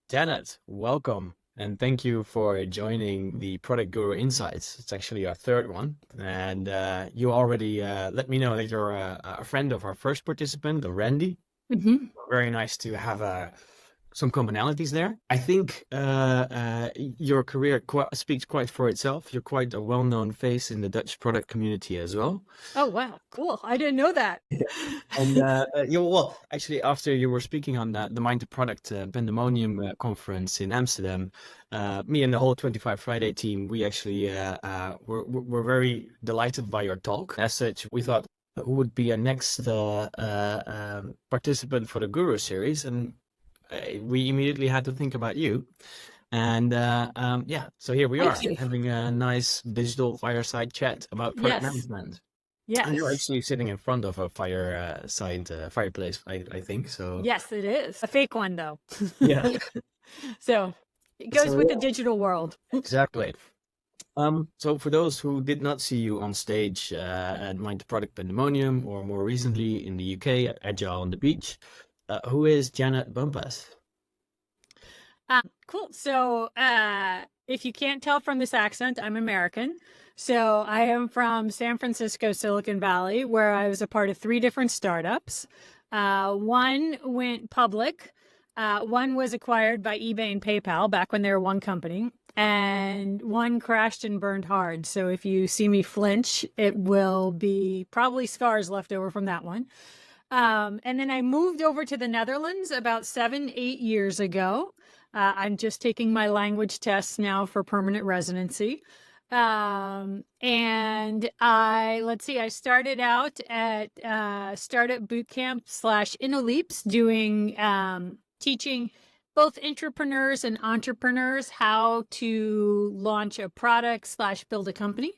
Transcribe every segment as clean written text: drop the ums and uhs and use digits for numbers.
Janet, welcome. And thank you for joining the Product Guru Insights. It's actually our third one. And you already let me know that you're a friend of our first participant, Randy. hmm Very nice to have some commonalities there. I think your career speaks quite for itself. You're quite a well-known face in the Dutch product community as well. Oh, wow. Cool. I didn't know that. And well, actually, after you were speaking on the Mind the Product Pandemonium conference in Amsterdam, me and the whole 25 Friday team, we actually were very delighted by your talk. As such, we thought who would be a next participant for the Guru series, and we immediately had to think about you. And yeah, so here we are Thank you. having a nice digital fireside chat about product Yes. management. And you're Yes. actually sitting in front of a fireplace, I think. So Yes, it is. A fake one, though. yeah, So it goes so with yeah, the digital world. exactly. So for those who did not see you on stage at Mind the Product Pandemonium, or more recently in the UK at Agile on the Beach, who is Janet Bumpas? Cool. So if you can't tell from this accent, I'm American. So I am from San Francisco, Silicon Valley, where I was a part of 3 different startups. One went public. One was acquired by eBay and PayPal back when they were one company. And one crashed and burned hard. So if you see me flinch, it will be probably scars left over from that one. And then I moved over to the Netherlands about 7, 8 years ago. I'm just taking my language tests now for permanent residency. And I started out at Startup Bootcamp / InnoLeaps doing teaching both entrepreneurs and entrepreneurs how to launch a product / build a company.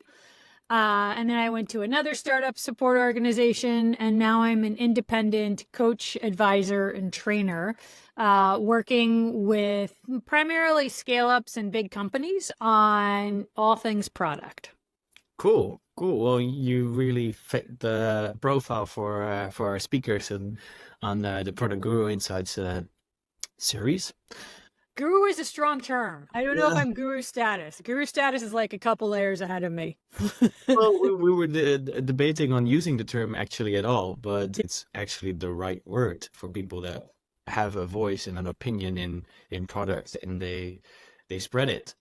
And then I went to another startup support organization, and now I'm an independent coach, advisor, and trainer, working with primarily scale-ups and big companies on all things product. Cool, cool. Well, you really fit the profile for our speakers and on the Product Guru Insights series. Guru is a strong term. I don't know if Yeah. I'm guru status. Guru status is like a couple layers ahead of me. Well, we were debating on using the term actually at all, but it's actually the right word for people that have a voice and an opinion in products, and they spread it.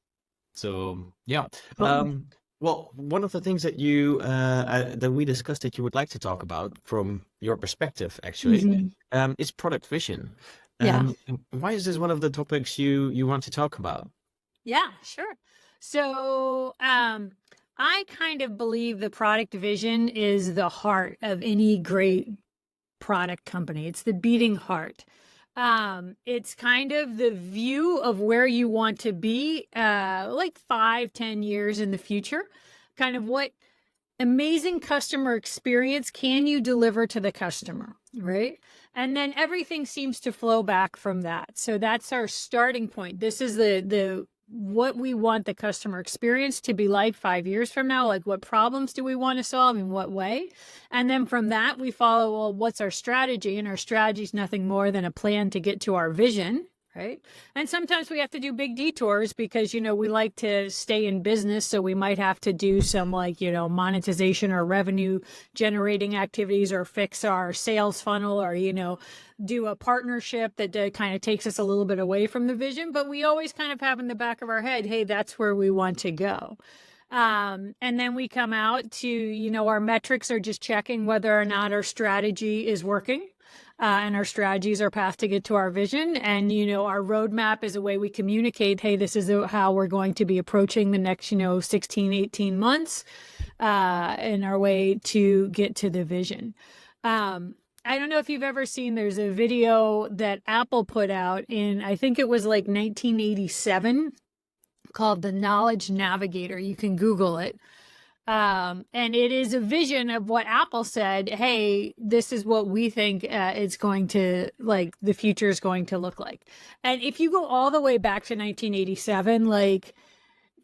So yeah. Well, one of the things that you that we discussed that you would like to talk about from your perspective, actually, Mhm. is product vision. Yeah. Why is this one of the topics you want to talk about? Yeah, sure. So, I kind of believe the product vision is the heart of any great product company. It's the beating heart. It's kind of the view of where you want to be, like 5, 10 years in the future. Kind of what amazing customer experience can you deliver to the customer, right? And then everything seems to flow back from that. So that's our starting point. This is the what we want the customer experience to be like 5 years from now. Like, what problems do we want to solve, in what way? And then from that, we follow, well, what's our strategy? And our strategy is nothing more than a plan to get to our vision, right? And sometimes we have to do big detours because, we like to stay in business. So we might have to do some monetization or revenue generating activities, or fix our sales funnel, or, do a partnership that kind of takes us a little bit away from the vision. But we always kind of have in the back of our head, hey, that's where we want to go. And then we come out to, our metrics are just checking whether or not our strategy is working. And our strategy is our path to get to our vision. And, our roadmap is a way we communicate, hey, this is how we're going to be approaching the next, 16, 18 months, in our way to get to the vision. I don't know if you've ever seen, there's a video that Apple put out in, I think it was like 1987, called the Knowledge Navigator. You can Google it. And it is a vision of what Apple said, hey, this is what we think it's going to, like, the future is going to look like. And if you go all the way back to 1987, like,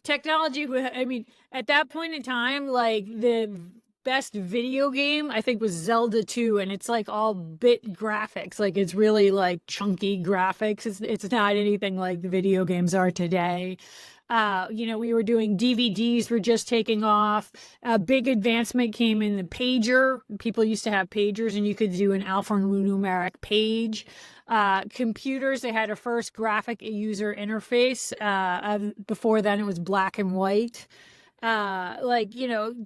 technology, I mean, at that point in time, like, the best video game, I think, was Zelda 2, and it's like all bit graphics. Like it's really like chunky graphics. It's not anything like the video games are today. We were doing DVDs were just taking off. A big advancement came in the pager. People used to have pagers, and you could do an alphanumeric page. Computers, they had a first graphic user interface. Before then, it was black and white.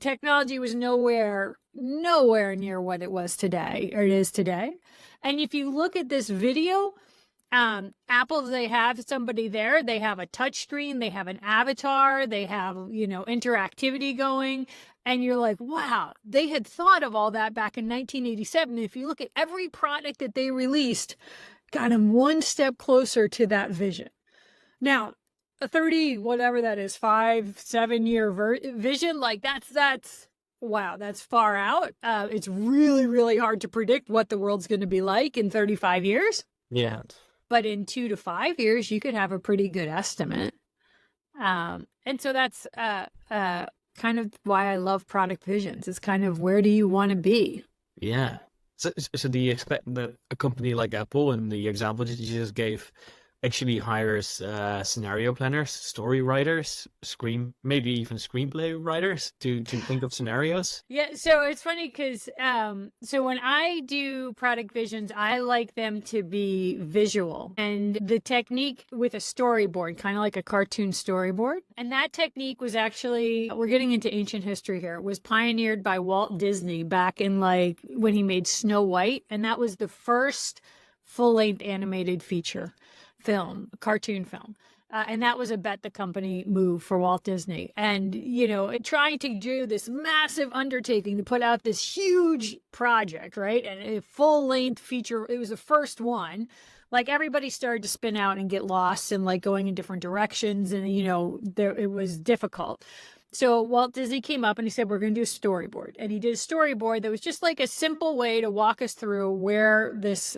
Technology was nowhere near what it was today, or it is today. And if you look at this video, Apple, they have somebody there, they have a touch screen, they have an avatar, they have, interactivity going. And you're like, wow, they had thought of all that back in 1987. If you look at every product that they released, got them one step closer to that vision. Now, a 30, whatever that is, 5-7 year vision, like that's wow, that's far out. It's really, really hard to predict what the world's going to be like in 35 years. Yeah. But in 2 to 5 years, you could have a pretty good estimate. And so that's kind of why I love product visions. It's kind of, where do you want to be? Yeah. So do you expect that a company like Apple, and the example that you just gave, actually hires scenario planners, story writers, maybe even screenplay writers to think of scenarios? Yeah, so it's funny because so when I do product visions, I like them to be visual, and the technique with a storyboard, kind of like a cartoon storyboard. And that technique was actually, we're getting into ancient history here, was pioneered by Walt Disney back in like when he made Snow White, and that was the first full-length animated feature film, cartoon film. And that was a bet the company move for Walt Disney. And, trying to do this massive undertaking to put out this huge project, right? And a full length feature, it was the first one. Like everybody started to spin out and get lost and like going in different directions. And, it was difficult. So Walt Disney came up and he said, we're going to do a storyboard. And he did a storyboard that was just like a simple way to walk us through where this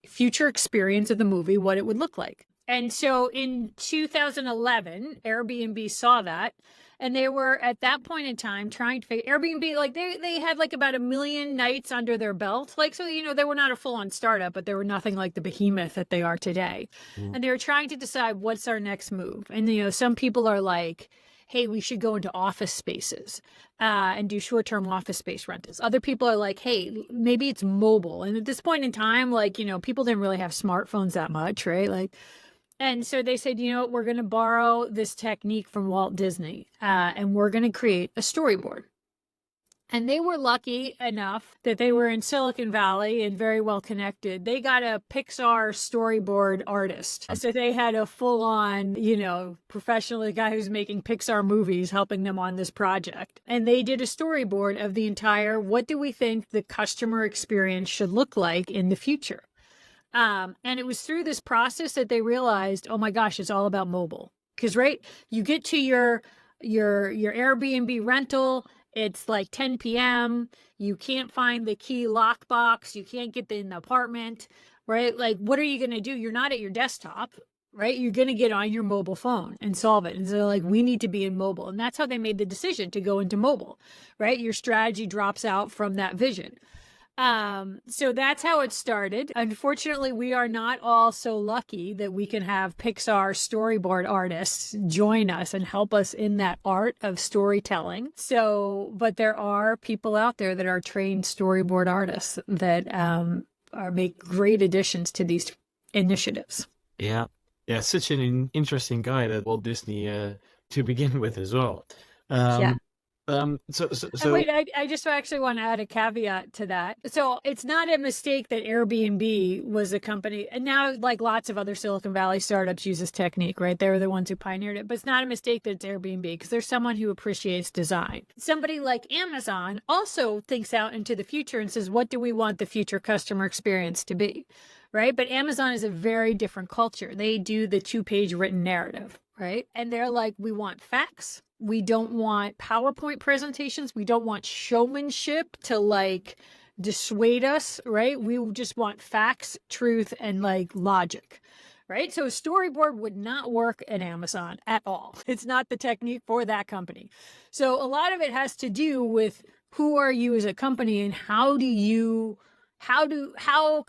future experience of the movie, what it would look like. And so in 2011, Airbnb saw that, and they were at that point in time trying to figure Airbnb, like they had like about 1 million nights under their belt. Like, so, they were not a full-on startup, but they were nothing like the behemoth that they are today. And they were trying to decide what's our next move. And, some people are like, hey, we should go into office spaces and do short-term office space rentals. Other people are like, hey, maybe it's mobile. And at this point in time, like, people didn't really have smartphones that much, right? Like, and so they said, we're going to borrow this technique from Walt Disney and we're going to create a storyboard. And they were lucky enough that they were in Silicon Valley and very well connected. They got a Pixar storyboard artist. So they had a full-on, professional guy who's making Pixar movies helping them on this project. And they did a storyboard of the entire, what do we think the customer experience should look like in the future? And it was through this process that they realized, oh my gosh, it's all about mobile. Because, right, you get to your Airbnb rental, it's like 10 p.m. You can't find the key lockbox. You can't get in the apartment, right? Like, what are you going to do? You're not at your desktop, right? You're going to get on your mobile phone and solve it. And so like, we need to be in mobile. And that's how they made the decision to go into mobile, right? Your strategy drops out from that vision. So that's how it started. Unfortunately, we are not all so lucky that we can have Pixar storyboard artists join us and help us in that art of storytelling. But there are people out there that are trained storyboard artists that make great additions to these initiatives. Yeah. Yeah, such an interesting guy, that Walt Disney, to begin with as well. Yeah. So Wait, I just actually want to add a caveat to that. So it's not a mistake that Airbnb was a company, and now like lots of other Silicon Valley startups use this technique, right? They were the ones who pioneered it, but it's not a mistake that it's Airbnb because there's someone who appreciates design. Somebody like Amazon also thinks out into the future and says, what do we want the future customer experience to be, right? But Amazon is a very different culture. They do the 2-page written narrative, right? And they're like, we want facts. We don't want PowerPoint presentations. We don't want showmanship to like dissuade us, right? We just want facts, truth, and like logic, right? So a storyboard would not work at Amazon at all. It's not the technique for that company. So a lot of it has to do with who are you as a company, and how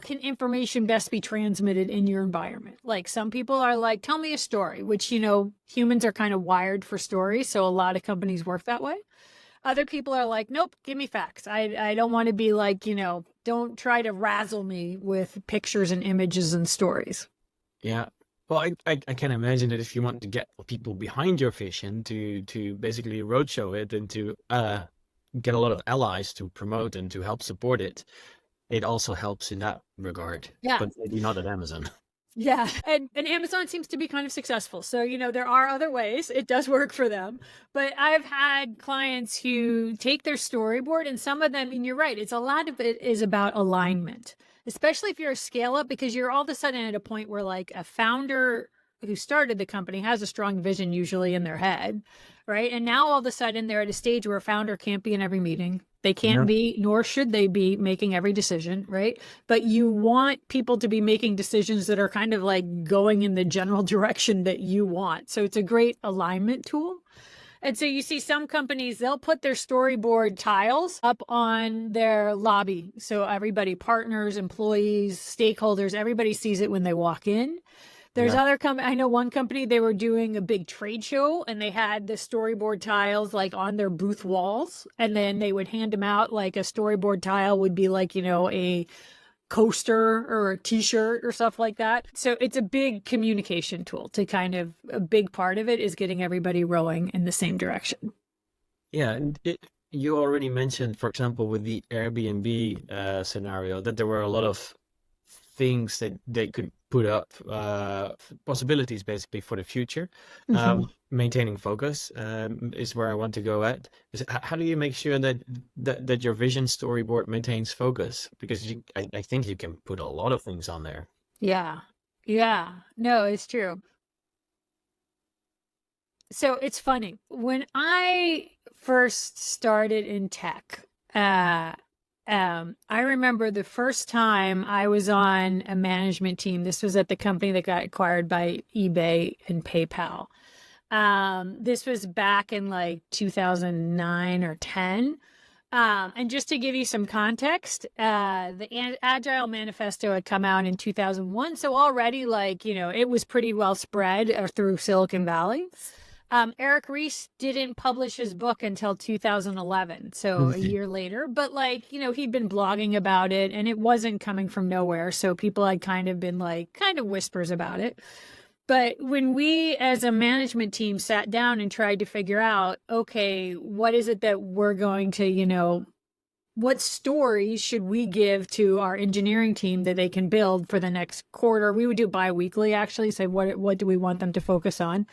can information best be transmitted in your environment? Like, some people are like, tell me a story, which, humans are kind of wired for stories. So a lot of companies work that way. Other people are like, nope, give me facts. I don't want to be like, don't try to razzle me with pictures and images and stories. Yeah. Well, I can imagine that if you want to get people behind your vision to basically roadshow it and to get a lot of allies to promote and to help support it, it also helps in that regard. Yeah. But maybe not at Amazon. Yeah. And Amazon seems to be kind of successful. So, there are other ways. It does work for them. But I've had clients who take their storyboard, and some of them, and you're right, it's a lot of it is about alignment, especially if you're a scale up, because you're all of a sudden at a point where, like, a founder who started the company has a strong vision usually in their head, right? And now all of a sudden they're at a stage where a founder can't be in every meeting. They can't be, nor should they be, making every decision, right? But you want people to be making decisions that are kind of like going in the general direction that you want. So it's a great alignment tool. And so you see some companies, they'll put their storyboard tiles up on their lobby. So everybody, partners, employees, stakeholders, everybody sees it when they walk in. There's other I know one company, they were doing a big trade show, and they had the storyboard tiles like on their booth walls, and then they would hand them out. Like, a storyboard tile would be like, a coaster or a t-shirt or stuff like that. So it's a big communication tool to kind of, a big part of it is getting everybody rowing in the same direction. Yeah, and you already mentioned, for example, with the Airbnb scenario, that there were a lot of things that they could put up, possibilities basically for the future. Maintaining focus is where I want to go at. How do you make sure that your vision storyboard maintains focus? Because I think you can put a lot of things on there. Yeah. No, it's true. So it's funny. When I first started in tech, I remember the first time I was on a management team. This was at the company that got acquired by eBay and PayPal. This was back in like 2009 or 10. And just to give you some context, the Agile Manifesto had come out in 2001. So already, like, it was pretty well spread through Silicon Valley. Eric Ries didn't publish his book until 2011, so a year later. But, like, he'd been blogging about it, and it wasn't coming from nowhere. So people had kind of been like, kind of whispers about it. But when we as a management team sat down and tried to figure out, okay, what is it that we're going to, what stories should we give to our engineering team that they can build for the next quarter? We would do bi-weekly, actually, say what do we want them to focus on?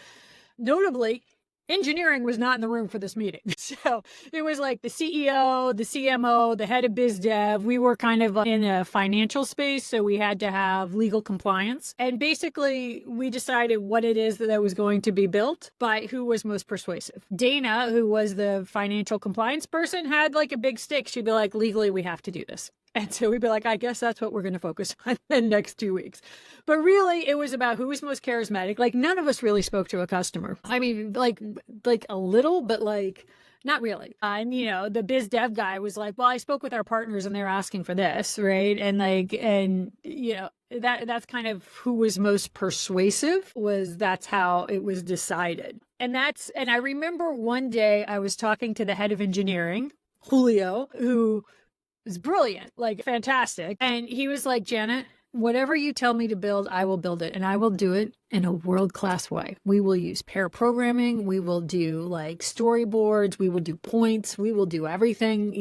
Notably, engineering was not in the room for this meeting. So it was like the CEO, the CMO, the head of biz dev. We were kind of in a financial space, so we had to have legal compliance. And basically, we decided what it is that was going to be built by who was most persuasive. Dana, who was the financial compliance person, had like a big stick. She'd be like, legally, we have to do this. And so we'd be like, I guess that's what we're going to focus on the next 2 weeks. But really, it was about who was most charismatic. Like, none of us really spoke to a customer. I mean, like a little, but like not really. And, the biz dev guy was like, well, I spoke with our partners and they're asking for this, right? And that's kind of who was most persuasive. That's how it was decided. And I remember one day I was talking to the head of engineering, Julio, who was brilliant, like fantastic. And he was like, Janet, whatever you tell me to build, I will build it. And I will do it in a world-class way. We will use pair programming. We will do like storyboards. We will do points. We will do everything,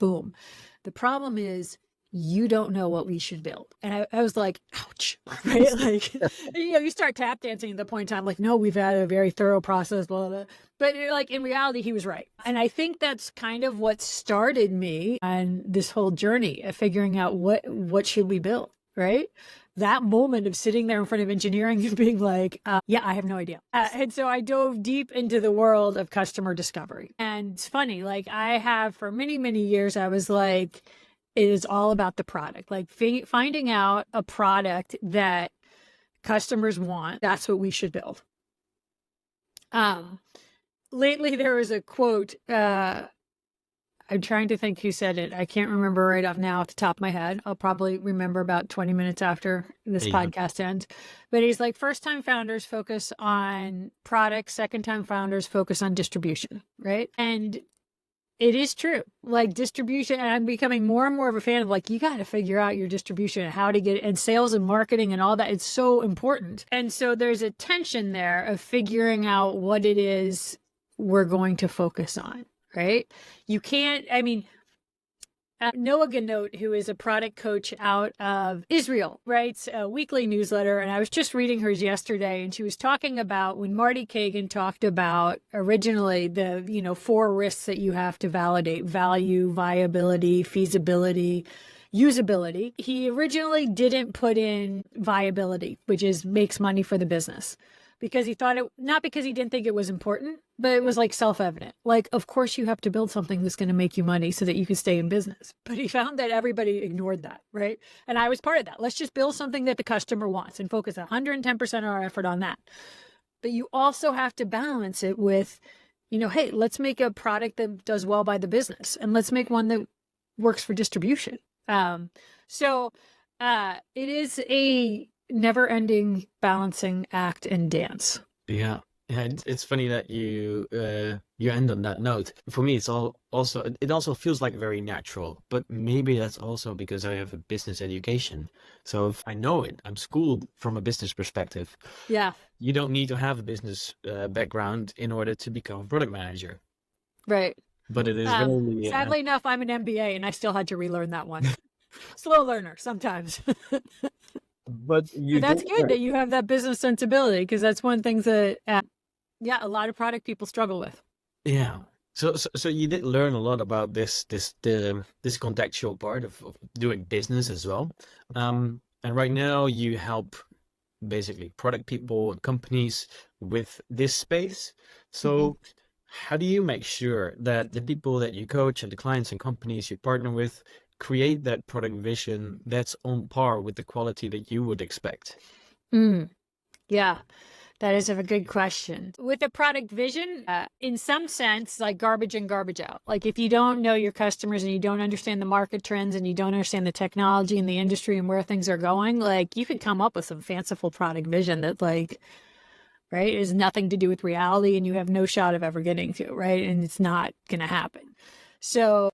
boom. The problem is, you don't know what we should build. And I was like, ouch, right? Like, you start tap dancing at the point in time, like, no, we've had a very thorough process, blah, blah. But like, in reality, he was right. And I think that's kind of what started me on this whole journey of figuring out what should we build, right? That moment of sitting there in front of engineering and being like, yeah, I have no idea. And so I dove deep into the world of customer discovery. And it's funny, like, I have for many, many years, I was like, it is all about the product, like finding out a product that customers want. That's what we should build. Lately, there was a quote. I'm trying to think who said it. I can't remember right off now off the top of my head. I'll probably remember about 20 minutes after this Yeah. podcast ends. But he's like, first time founders focus on products, second time founders focus on distribution, right? And it is true. Like distribution, and I'm becoming more and more of a fan of like, you got to figure out your distribution and how to get it, and sales and marketing and all that. It's so important. And so there's a tension there of figuring out what it is we're going to focus on, right? You can't, I mean, Noah Ganot, who is a product coach out of Israel, writes a weekly newsletter. And I was just reading hers yesterday, and she was talking about when Marty Kagan talked about originally the, 4 risks that you have to validate: value, viability, feasibility, usability. He originally didn't put in viability, which is makes money for the business, because he thought not because he didn't think it was important, but it was like self-evident. Like, of course you have to build something that's going to make you money so that you can stay in business. But he found that everybody ignored that, right? And I was part of that. Let's just build something that the customer wants and focus 110% of our effort on that. But you also have to balance it with, hey, let's make a product that does well by the business, and let's make one that works for distribution. So it is a never-ending balancing act and dance. Yeah. Yeah, it's funny that you end on that note. For me, it also feels like very natural, but maybe that's also because I have a business education. So if I know it, I'm schooled from a business perspective. Yeah. You don't need to have a business background in order to become a product manager. Right. But it is very Sadly enough, I'm an MBA and I still had to relearn that one. Slow learner sometimes. but you That's did good right. that you have that business sensibility, because that's one thing that, a lot of product people struggle with. Yeah. So you did learn a lot about this contextual part of doing business as well. And right now you help basically product people and companies with this space. So how do you make sure that the people that you coach and the clients and companies you partner with create that product vision that's on par with the quality that you would expect? Yeah. That is a good question. With a product vision, in some sense, like garbage in, garbage out. Like if you don't know your customers and you don't understand the market trends and you don't understand the technology and the industry and where things are going, like you could come up with some fanciful product vision that right, is nothing to do with reality and you have no shot of ever getting to, right? And it's not going to happen. So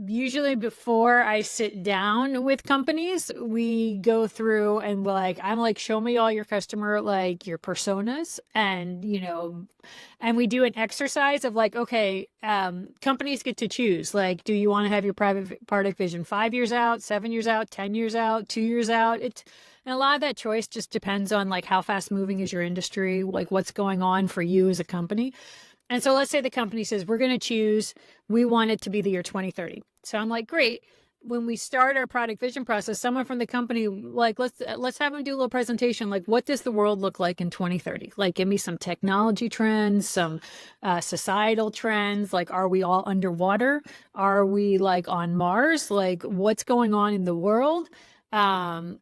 usually before I sit down with companies, we go through and I'm like, show me all your customer, like your personas, and, and we do an exercise of like, okay, companies get to choose, like, do you want to have your private product vision 5 years out, 7 years out, 10 years out, 2 years out? And a lot of that choice just depends on like how fast moving is your industry, like what's going on for you as a company. And so let's say the company says, we want it to be the year 2030. So I'm like, great. When we start our product vision process, someone from the company, like, let's have them do a little presentation. Like, what does the world look like in 2030? Like, give me some technology trends, some societal trends. Like, are we all underwater? Are we like on Mars? Like, what's going on in the world? Where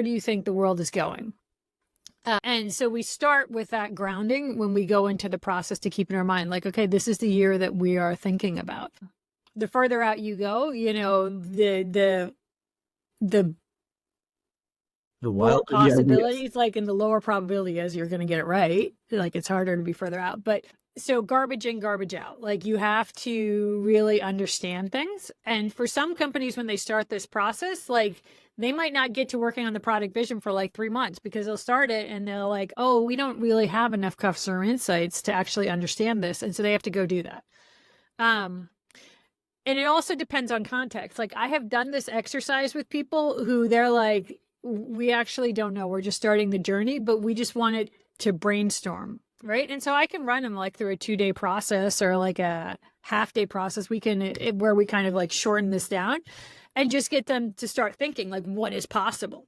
do you think the world is going? And so we start with that grounding when we go into the process, to keep in our mind, like, okay, this is the year that we are thinking about. The further out you go, the more possibilities, like in the lower probability is you're going to get it right. Like it's harder to be further out. But so garbage in, garbage out. Like you have to really understand things. And for some companies, when they start this process, like they might not get to working on the product vision for like 3 months, because they'll start it and they're like, oh, we don't really have enough customer insights to actually understand this. And so they have to go do that. And it also depends on context. Like I have done this exercise with people who they're like, we actually don't know. We're just starting the journey, but we just wanted to brainstorm. Right. And so I can run them like through a 2-day process or like a half-day process. Where we kind of like shorten this down and just get them to start thinking like what is possible.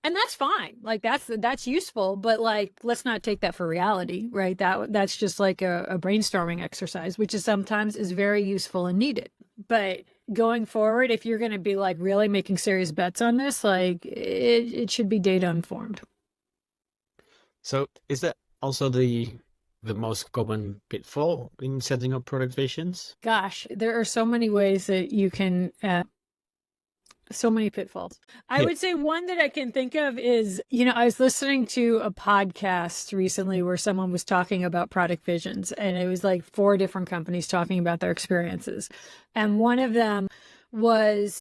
And that's fine. Like that's useful, but like, let's not take that for reality, right? That's just like a brainstorming exercise, which is sometimes is very useful and needed. But going forward, if you're going to be like really making serious bets on this, like it should be data informed. So is that also the the most common pitfall in setting up product visions? Gosh, there are so many ways that you can, so many pitfalls. I Yeah. would say one that I can think of is, I was listening to a podcast recently where someone was talking about product visions, and it was like 4 different companies talking about their experiences. And one of them was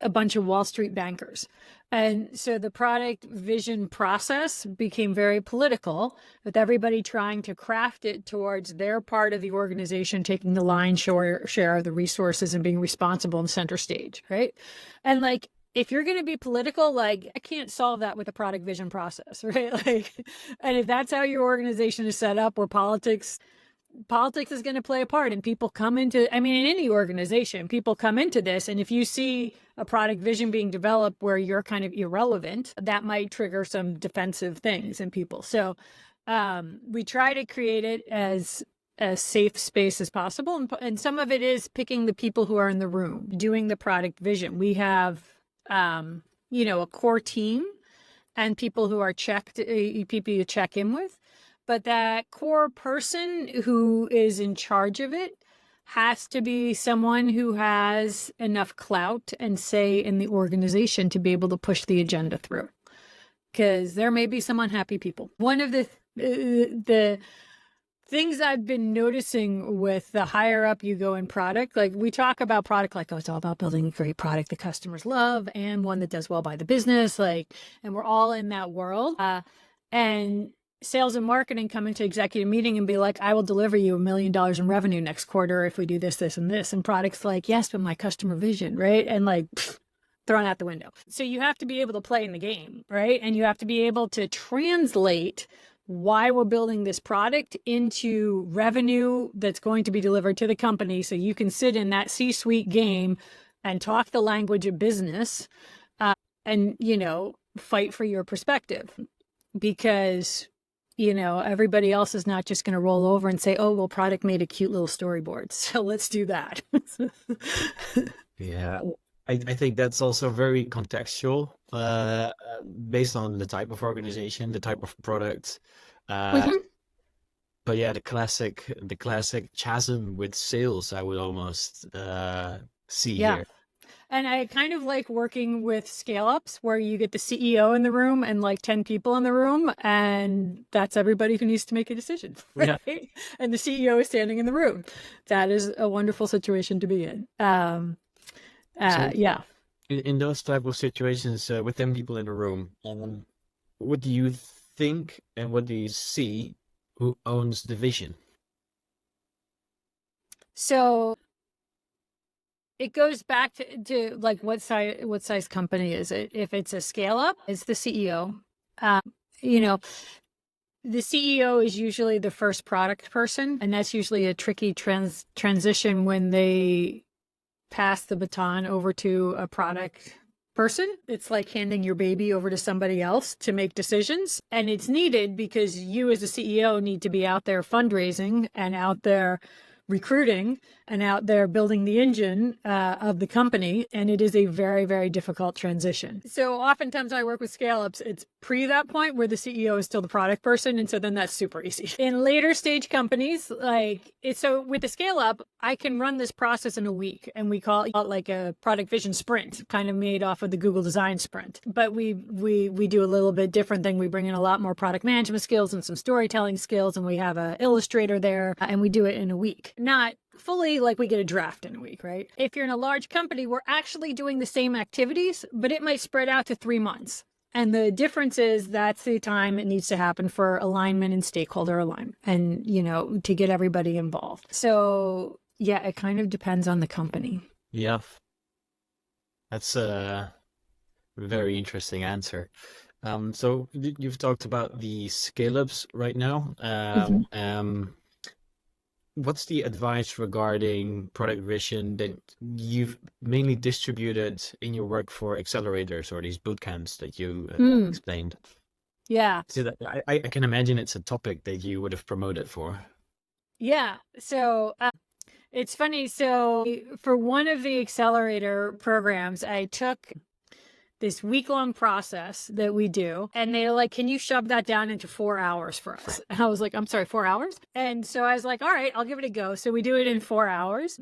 a bunch of Wall Street bankers. And so the product vision process became very political, with everybody trying to craft it towards their part of the organization, taking the lion's share of the resources and being responsible in center stage, right? And like, if you're going to be political, like, I can't solve that with a product vision process, right? Like, and if that's how your organization is set up, where politics is going to play a part, and people come into, I mean, in any organization, people come into this, and if you see a product vision being developed where you're kind of irrelevant, that might trigger some defensive things in people. So we try to create it as a safe space as possible, and some of it is picking the people who are in the room doing the product vision. We have a core team and people who are people you check in with. But that core person who is in charge of it has to be someone who has enough clout and say in the organization to be able to push the agenda through. Because there may be some unhappy people. One of the things I've been noticing with the higher up you go in product, like we talk about product like, oh, it's all about building a great product the customers love and one that does well by the business, and we're all in that world. And sales and marketing come into executive meeting and be like, I will deliver you $1 million in revenue next quarter if we do this, this, and this. And product's like, yes, but my customer vision, right? And like, thrown out the window. So you have to be able to play in the game, right? And you have to be able to translate why we're building this product into revenue that's going to be delivered to the company, so you can sit in that C-suite game and talk the language of business, and fight for your perspective, because everybody else is not just going to roll over and say, oh, well, product made a cute little storyboard, so let's do that. Yeah, I think that's also very contextual, based on the type of organization, the type of product. But yeah, the classic chasm with sales, I would almost see Yeah. here. And I kind of like working with scale ups where you get the CEO in the room and like 10 people in the room, and that's everybody who needs to make a decision, right? Yeah. And the CEO is standing in the room. That is a wonderful situation to be in. So Yeah. in those type of situations, with 10 people in the room, what do you think and what do you see who owns the vision? So it goes back to like what size company is it? If it's a scale up, it's the CEO. The CEO is usually the first product person, and that's usually a tricky transition when they pass the baton over to a product person. It's like handing your baby over to somebody else to make decisions, and it's needed because you as a CEO need to be out there fundraising and out there recruiting and out there building the engine of the company. And it is a very, very difficult transition. So oftentimes I work with scale ups, it's pre that point where the CEO is still the product person. And so then that's super easy. In later stage companies, so with the scale up, I can run this process in a week, and we call it like a product vision sprint, kind of made off of the Google design sprint. But we do a little bit different thing. We bring in a lot more product management skills and some storytelling skills, and we have an illustrator there, and we do it in a week. Not fully like we get a draft in a week, right? If you're in a large company, we're actually doing the same activities, but it might spread out to 3 months. And the difference is that's the time it needs to happen for alignment and stakeholder alignment and, to get everybody involved. So yeah, it kind of depends on the company. Yeah, that's a very interesting answer. So you've talked about the scale-ups right now. What's the advice regarding product vision that you've mainly distributed in your work for accelerators or these boot camps that you explained? Yeah. So that I can imagine it's a topic that you would have promoted for. Yeah. So it's funny. So for one of the accelerator programs, I took this week-long process that we do. And they're like, can you shove that down into 4 hours for us? And I was like, I'm sorry, 4 hours? And so I was like, all right, I'll give it a go. So we do it in 4 hours.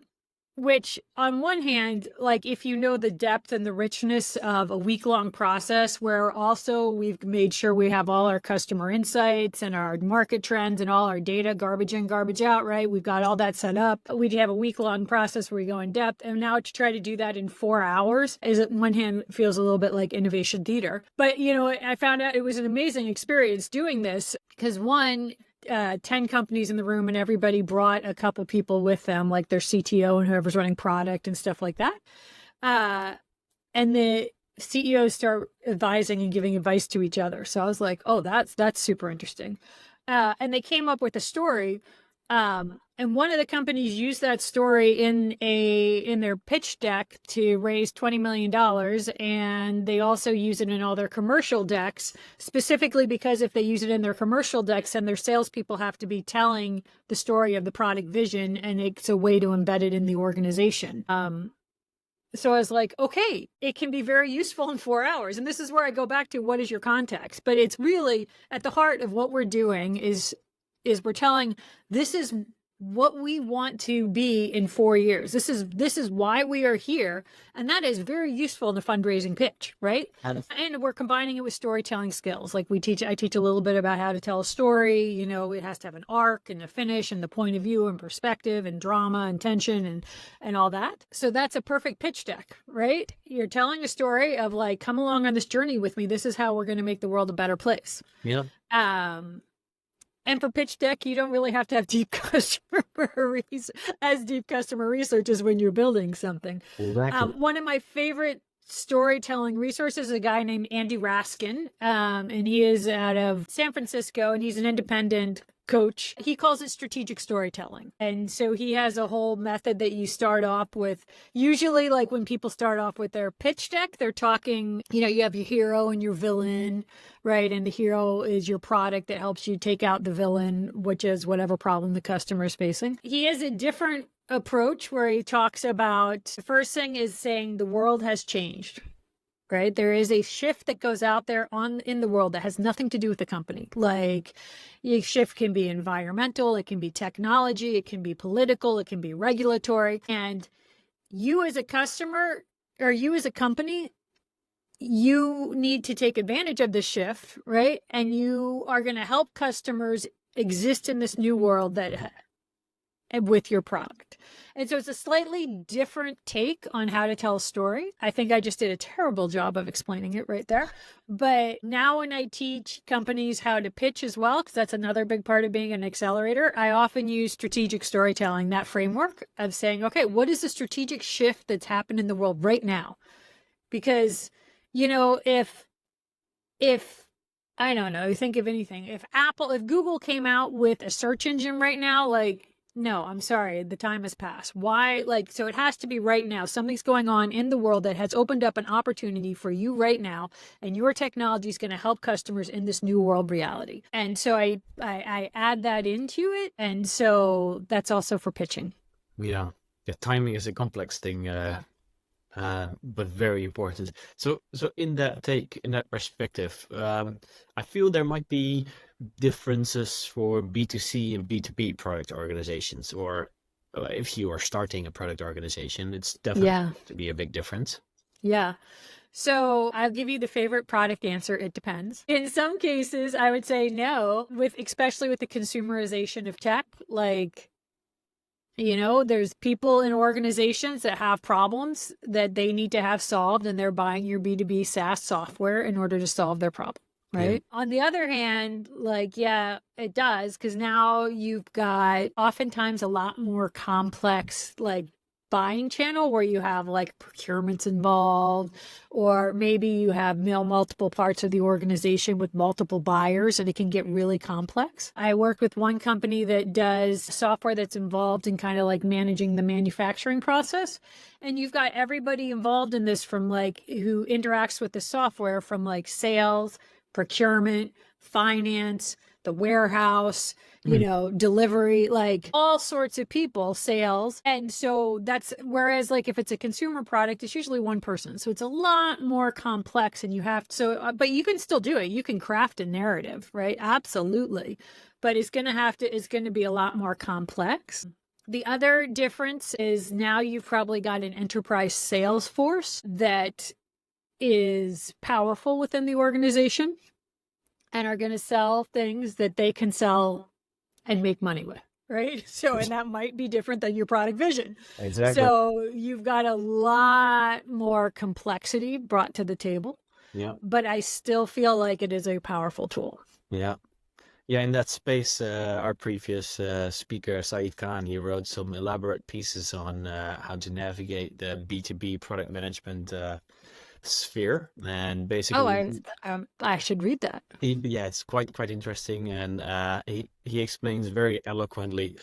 Which on one hand, like if you know the depth and the richness of a week-long process, where also we've made sure we have all our customer insights and our market trends and all our data, garbage in, garbage out, right? We've got all that set up. We have a week-long process where we go in depth. And now to try to do that in 4 hours is, on one hand, feels a little bit like innovation theater. But, I found out it was an amazing experience doing this because, one, 10 companies in the room, and everybody brought a couple people with them, like their CTO and whoever's running product and stuff like that. And the CEOs start advising and giving advice to each other. So I was like, oh, that's super interesting. And they came up with a story. And one of the companies used that story in their pitch deck to raise $20 million. And they also use it in all their commercial decks, specifically because if they use it in their commercial decks, then their salespeople have to be telling the story of the product vision, and it's a way to embed it in the organization. So I was like, okay, it can be very useful in 4 hours. And this is where I go back to what is your context? But it's really at the heart of what we're doing is we're telling, this is what we want to be in 4 years. This is why we are here. And that is very useful in the fundraising pitch, right? And we're combining it with storytelling skills. Like I teach a little bit about how to tell a story. It has to have an arc and a finish and the point of view and perspective and drama and tension and all that. So that's a perfect pitch deck, right? You're telling a story of like, come along on this journey with me. This is how we're going to make the world a better place. Yeah. And for pitch deck, you don't really have to have deep customer research as when you're building something. Exactly. One of my favorite storytelling resources is a guy named Andy Raskin, and he is out of San Francisco, and he's an independent coach. He calls it strategic storytelling. And so he has a whole method that you start off with. Usually, like when people start off with their pitch deck, they're talking, you have your hero and your villain, right? And the hero is your product that helps you take out the villain, which is whatever problem the customer is facing. He has a different approach where he talks about, the first thing is saying the world has changed. Right? There is a shift that goes out there in the world that has nothing to do with the company. Like, a shift can be environmental, it can be technology, it can be political, it can be regulatory. And you as a customer or you as a company, you need to take advantage of this shift, right? And you are going to help customers exist in this new world with your product. And so it's a slightly different take on how to tell a story. I think I just did a terrible job of explaining it right there. But now when I teach companies how to pitch as well, because that's another big part of being an accelerator, I often use strategic storytelling, that framework of saying, okay, what is the strategic shift that's happened in the world right now? Because, if I don't know, think of anything. If Google came out with a search engine right now, like, no, I'm sorry, the time has passed. Why? So it has to be right now. Something's going on in the world that has opened up an opportunity for you right now, and your technology is going to help customers in this new world reality. And so I add that into it, and so that's also for pitching. Yeah, timing is a complex thing, but very important. So in that perspective, I feel there might be differences for B2C and B2B product organizations, or if you are starting a product organization, it's definitely to be a big difference. Yeah. So I'll give you the favorite product answer. It depends. In some cases, I would say no, especially with the consumerization of tech. Like, there's people in organizations that have problems that they need to have solved, and they're buying your B2B SaaS software in order to solve their problem. Right. Yeah. On the other hand, it does, because now you've got oftentimes a lot more complex, buying channel where you have procurements involved, or maybe you have multiple parts of the organization with multiple buyers, and it can get really complex. I work with one company that does software that's involved in kind of managing the manufacturing process. And you've got everybody involved in this from who interacts with the software, from sales, procurement, finance, the warehouse, delivery, like all sorts of people, sales. And so whereas like if it's a consumer product, it's usually one person. So it's a lot more complex and but you can still do it. You can craft a narrative, right? Absolutely. But it's going to be a lot more complex. The other difference is now you've probably got an enterprise sales force that is powerful within the organization and are going to sell things that they can sell and make money with, right? So, and that might be different than your product vision. Exactly. So you've got a lot more complexity brought to the table. Yeah. But I still feel like it is a powerful tool. Yeah. Yeah, in that space, our previous speaker, Saeed Khan, he wrote some elaborate pieces on how to navigate the B2B product management sphere. And basically, I should read that. yeah, it's quite interesting. And he explains very eloquently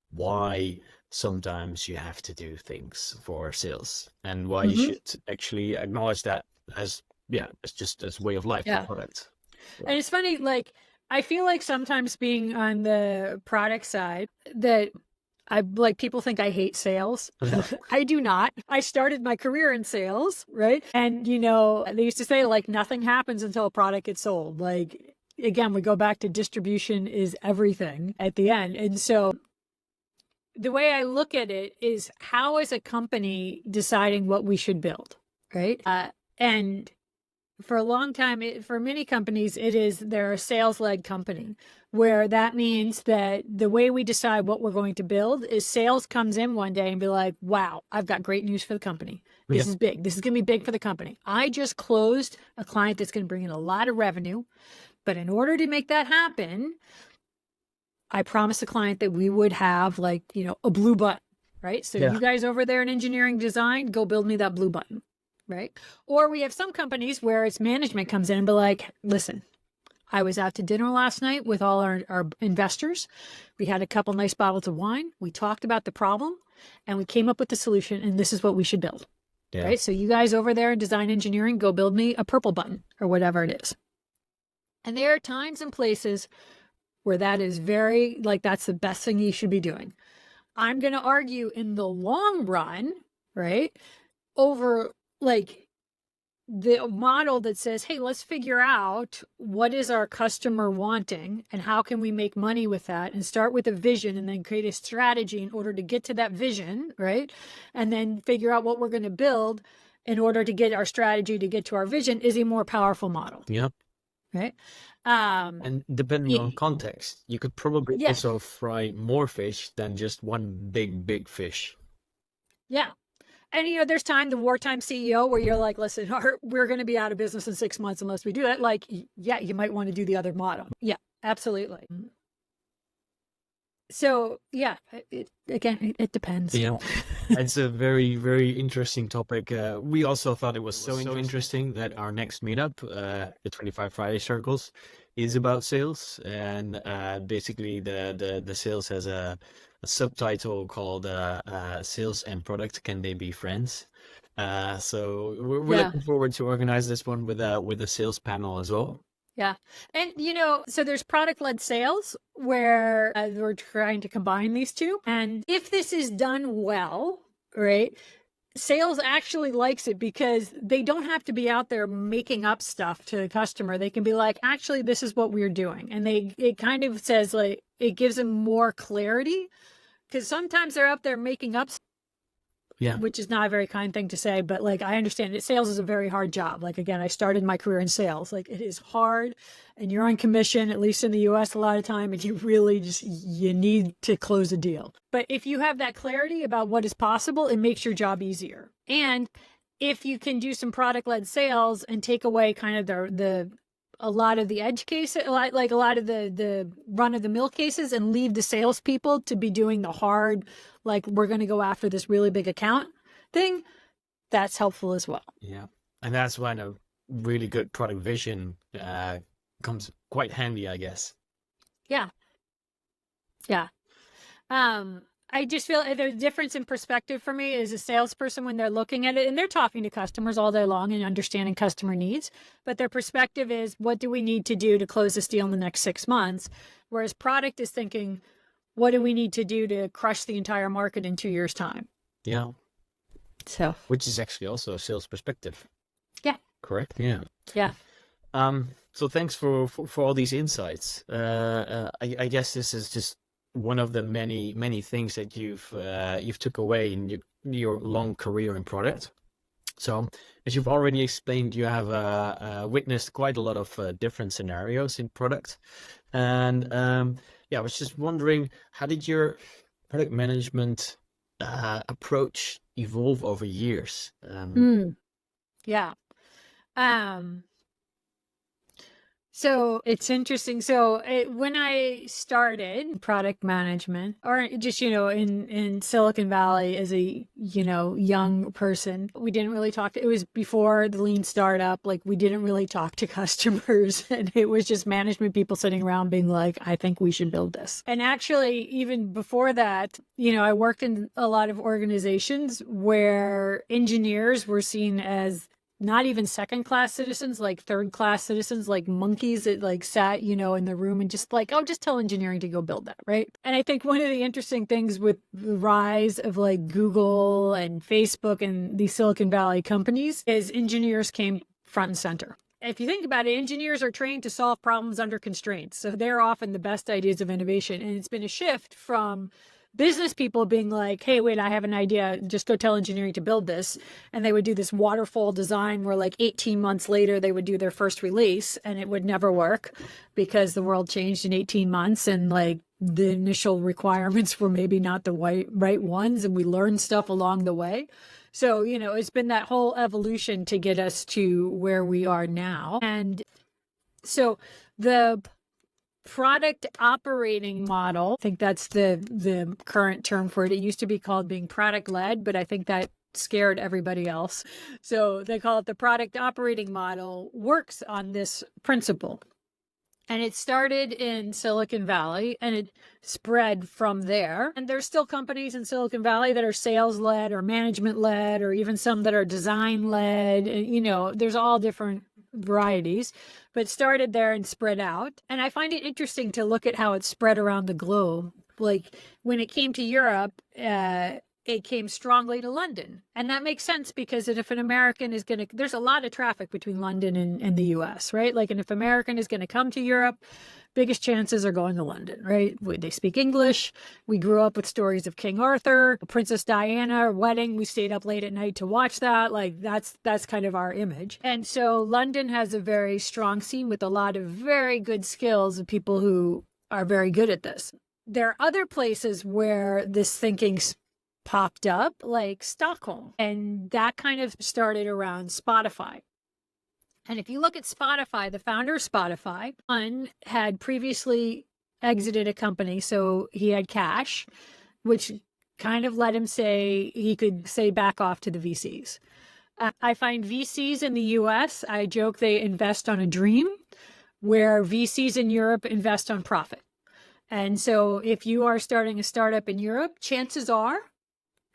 why sometimes you have to do things for sales and why you should actually acknowledge that as just as way of life for products. And it's funny, like, I feel like sometimes being on the product side that people think I hate sales. I do not. I started my career in sales, right? And, they used to say like nothing happens until a product gets sold. Like, again, we go back to distribution is everything at the end. And so the way I look at it is how is a company deciding what we should build, right? And for a long time, for many companies, they're a sales-led company, where that means that the way we decide what we're going to build is sales comes in one day and be like, wow, I've got great news for the company. This is big. This is going to be big for the company. I just closed a client that's going to bring in a lot of revenue. But in order to make that happen, I promised the client that we would have like, a blue button, right? So you guys over there in engineering design, go build me that blue button. Right. Or we have some companies where it's management comes in and be like, listen, I was out to dinner last night with all our investors. We had a couple nice bottles of wine. We talked about the problem and we came up with the solution, and this is what we should build. Yeah. Right. So you guys over there in design engineering, go build me a purple button or whatever it is. And there are times and places where that is that's the best thing you should be doing. I'm going to argue in the long run, right, over like the model that says, hey, let's figure out what is our customer wanting and how can we make money with that, and start with a vision and then create a strategy in order to get to that vision, right? And then figure out what we're going to build in order to get our strategy to get to our vision is a more powerful model. Yep. Right. And depending on context, you could probably also fry more fish than just one big fish. Yeah. And, there's the wartime CEO where you're like, listen, we're going to be out of business in 6 months unless we do that. Like, yeah, you might want to do the other model. Yeah, absolutely. So, yeah, it depends. Yeah, it's a very, very interesting topic. We also thought it was so interesting that our next meetup, the 25 Friday Circles, is about sales. And basically the sales has a subtitle called Sales and Product, Can They Be Friends? So we're looking forward to organize this one with a sales panel as well. Yeah. And, so there's product-led sales where we're trying to combine these two. And if this is done well, right, sales actually likes it because they don't have to be out there making up stuff to the customer. They can be like, actually, this is what we're doing. And it kind of says like, it gives them more clarity, because sometimes they're out there making up stuff. Yeah, which is not a very kind thing to say, but like, I understand it. Sales is a very hard job. Like, again, I started my career in sales. Like, it is hard, and you're on commission, at least in the US a lot of time, and you really you need to close a deal. But if you have that clarity about what is possible, it makes your job easier. And if you can do some product-led sales and take away kind of a lot of the edge cases, like a lot of the run-of-the-mill cases, and leave the salespeople to be doing the hard, like, we're going to go after this really big account thing, that's helpful as well. Yeah. And that's when a really good product vision comes quite handy, I guess. Yeah. Yeah. I just feel the difference in perspective for me is a salesperson when they're looking at it and they're talking to customers all day long and understanding customer needs, but their perspective is, what do we need to do to close this deal in the next 6 months? Whereas product is thinking, what do we need to do to crush the entire market in 2 years' time? Yeah. So, Which is actually also a sales perspective. yeah. Correct? Yeah. Yeah. So thanks for all these insights. I guess this is just one of the many things that you've took away in your long career in product. So as you've already explained, you have witnessed quite a lot of different scenarios in product, and yeah, I was just wondering, how did your product management approach evolve over years? Yeah. Um, So it's interesting. So when I started product management, or just, in Silicon Valley as a, young person, we didn't really talk it was before the lean startup. Like, we didn't really talk to customers, and it was just management people sitting around being like, I think we should build this. And actually, even before that, I worked in a lot of organizations where engineers were seen as not even second-class citizens, like third-class citizens, like monkeys that like sat, in the room and just like, oh, just tell engineering to go build that, right? And I think one of the interesting things with the rise of like Google and Facebook and these Silicon Valley companies is engineers came front and center. If you think about it, engineers are trained to solve problems under constraints. So they're often the best ideas of innovation. And it's been a shift from business people being like, hey, wait, I have an idea. Just go tell engineering to build this. And they would do this waterfall design where like 18 months later, they would do their first release and it would never work because the world changed in 18 months. And like the initial requirements were maybe not the right ones. And we learned stuff along the way. So, it's been that whole evolution to get us to where we are now. And so the product operating model, I think that's the current term for it. It used to be called being product led, but I think that scared everybody else. So they call it the product operating model, works on this principle. And it started in Silicon Valley and it spread from there. And there's still companies in Silicon Valley that are sales led or management led, or even some that are design led. There's all different varieties, but started there and spread out. And I find it interesting to look at how it spread around the globe. Like when it came to Europe, it came strongly to London. And that makes sense because if an American is there's a lot of traffic between London and the US, right? Like, and if American is going to come to Europe, biggest chances are going to London, right? They speak English. We grew up with stories of King Arthur, Princess Diana wedding. We stayed up late at night to watch that. Like that's kind of our image. And so London has a very strong scene with a lot of very good skills of people who are very good at this. There are other places where this thinking popped up, like Stockholm, and that kind of started around Spotify. And if you look at Spotify, the founder of Spotify, one had previously exited a company, so he had cash, which kind of let him say he could say back off to the VCs. I find VCs in the US, I joke they invest on a dream, where VCs in Europe invest on profit. And so if you are starting a startup in Europe, chances are,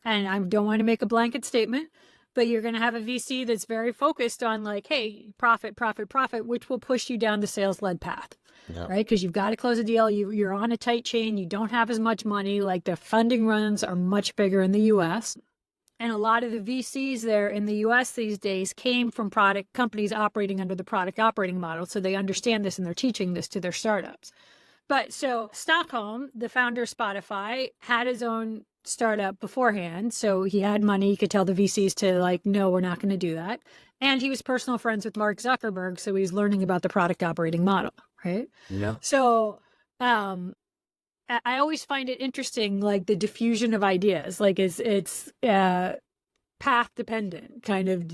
and I don't want to make a blanket statement, but you're going to have a VC that's very focused on like, hey, profit, profit, profit, which will push you down the sales-led path, right? Because you've got to close a deal. You're on a tight chain. You don't have as much money. Like the funding runs are much bigger in the US. And a lot of the VCs there in the US these days came from product companies operating under the product operating model. So they understand this and they're teaching this to their startups. But so Stockholm, the founder of Spotify, had his own startup beforehand. So he had money. He could tell the VCs to like, no, we're not going to do that. And he was personal friends with Mark Zuckerberg. So he's learning about the product operating model, right? Yeah. So I always find it interesting, like the diffusion of ideas, like it's path dependent kind of.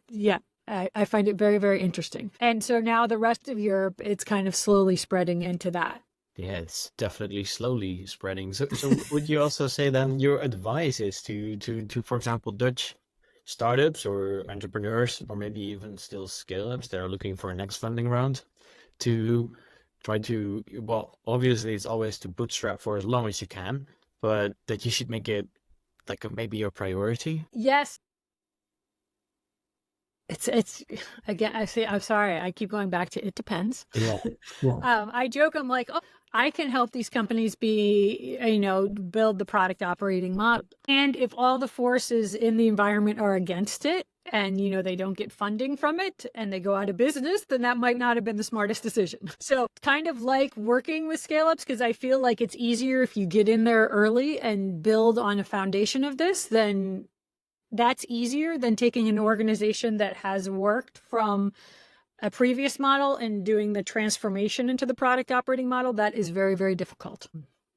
Yeah. I find it very, very interesting. And so now the rest of Europe, it's kind of slowly spreading into that. Yeah, it's definitely slowly spreading. So would you also say then your advice is to, for example, Dutch startups or entrepreneurs, or maybe even still scale-ups that are looking for a next funding round, to try to, well, obviously it's always to bootstrap for as long as you can, but that you should make it like maybe your priority. Yes. It's again, I'm sorry. I keep going back to it depends. Yeah. Yeah. I joke, I'm like, oh, I can help these companies build the product operating model. And if all the forces in the environment are against it and, they don't get funding from it and they go out of business, then that might not have been the smartest decision. So kind of like working with scale ups, because I feel like it's easier if you get in there early and build on a foundation of this, then that's easier than taking an organization that has worked from a previous model and doing the transformation into the product operating model. That is very, very difficult.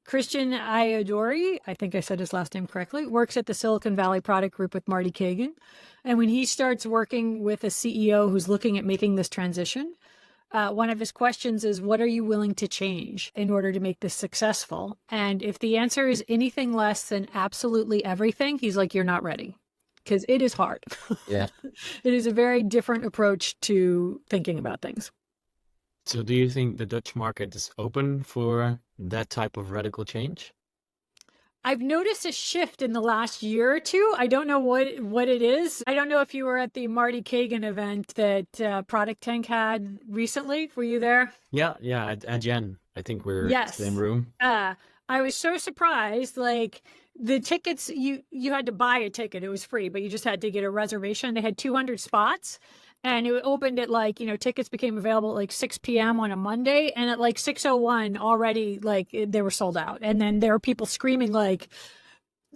Christian Iodori, I think I said his last name correctly, works at the Silicon Valley Product Group with Marty Kagan. And when he starts working with a CEO who's looking at making this transition, one of his questions is, what are you willing to change in order to make this successful? And if the answer is anything less than absolutely everything, he's like, you're not ready. Because it is hard. Yeah. It is a very different approach to thinking about things. So do you think the Dutch market is open for that type of radical change? I've noticed a shift in the last year or two. I don't know what it is. I don't know if you were at the Marty Kagan event that Product Tank had recently. Were you there? Yeah, at Jen. I think we're in the same room. I was so surprised. Like the tickets, you had to buy a ticket. It was free, but you just had to get a reservation. They had 200 spots. And it opened at tickets became available at like 6 p.m. on a Monday. And at like 6:01 already, they were sold out. And then there were people screaming like,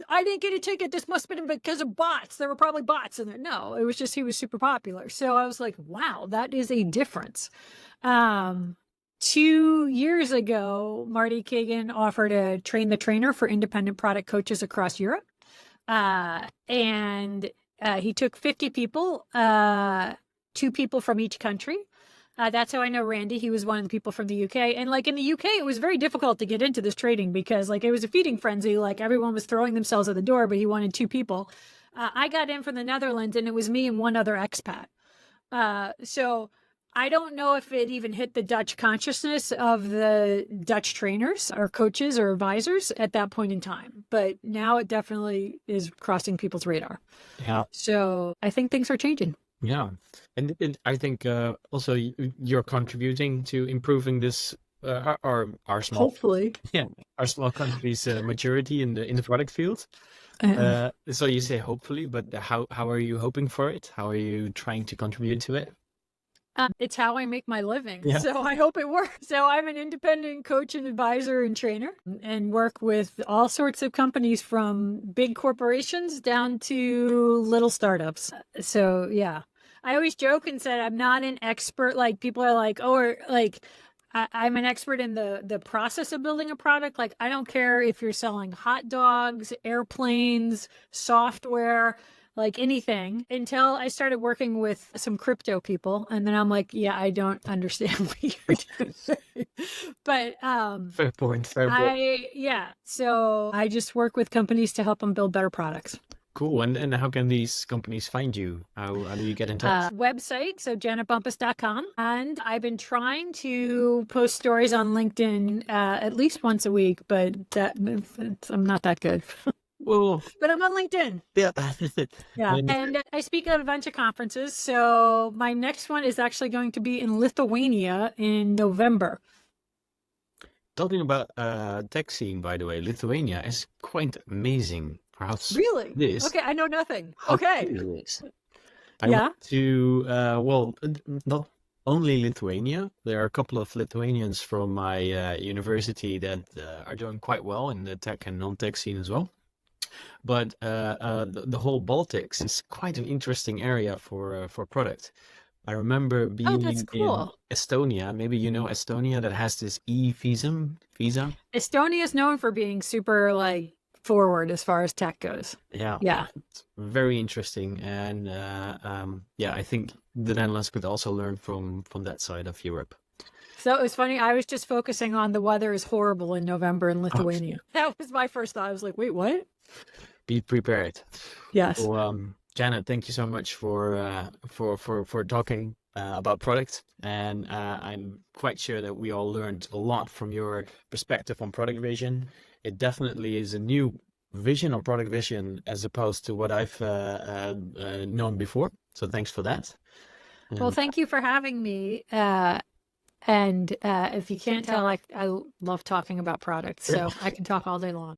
I didn't get a ticket. This must have been because of bots. There were probably bots in there. No, it was just, he was super popular. So I was like, wow, that is a difference. 2 years ago, Marty Kagan offered a train the trainer for independent product coaches across Europe. And he took 50 people, 2 people from each country. That's how I know Randy. He was one of the people from the UK. And in the UK, it was very difficult to get into this training because it was a feeding frenzy. Everyone was throwing themselves at the door, but he wanted 2 people. I got in from the Netherlands and it was me and one other expat. So I don't know if it even hit the Dutch consciousness of the Dutch trainers or coaches or advisors at that point in time. But now it definitely is crossing people's radar. Yeah. So I think things are changing. Yeah. And I think also you're contributing to improving this, our small, hopefully, our small country's maturity in the product field. So you say hopefully, but how are you hoping for it? How are you trying to contribute to it? It's how I make my living. Yeah. So I hope it works. So I'm an independent coach and advisor and trainer and work with all sorts of companies from big corporations down to little startups. So yeah, I always joke and said, I'm not an expert. People are like, oh, or I'm an expert in the process of building a product. I don't care if you're selling hot dogs, airplanes, software, anything, until I started working with some crypto people. And then I'm like, yeah, I don't understand what you're doing. But Fair point. So I just work with companies to help them build better products. Cool. And how can these companies find you? How do you get in touch? Website, so janetbumpas.com. And I've been trying to post stories on LinkedIn at least once a week, but I'm not that good. Well, but I'm on LinkedIn. Yeah. Yeah. And I speak at a bunch of conferences. So my next one is actually going to be in Lithuania in November. Talking about tech scene, by the way, Lithuania is quite amazing. Really? Okay, I know nothing. Okay. I went to, not only Lithuania. There are a couple of Lithuanians from my university that are doing quite well in the tech and non-tech scene as well. But the whole Baltics is quite an interesting area for product. I remember being in Estonia. Maybe you know Estonia, that has this visa. Estonia is known for being super forward as far as tech goes. Yeah. It's very interesting. And I think the Netherlands could also learn from that side of Europe. So it was funny. I was just focusing on the weather is horrible in November in Lithuania. That was my first thought. I was like, wait, what? Be prepared. Yes. Well, Janet, thank you so much for talking about products, and I'm quite sure that we all learned a lot from your perspective on product vision. It definitely is a new vision or product vision as opposed to what I've known before. So thanks for that. Well, And thank you for having me. And if you can't tell, I love talking about products, so I can talk all day long.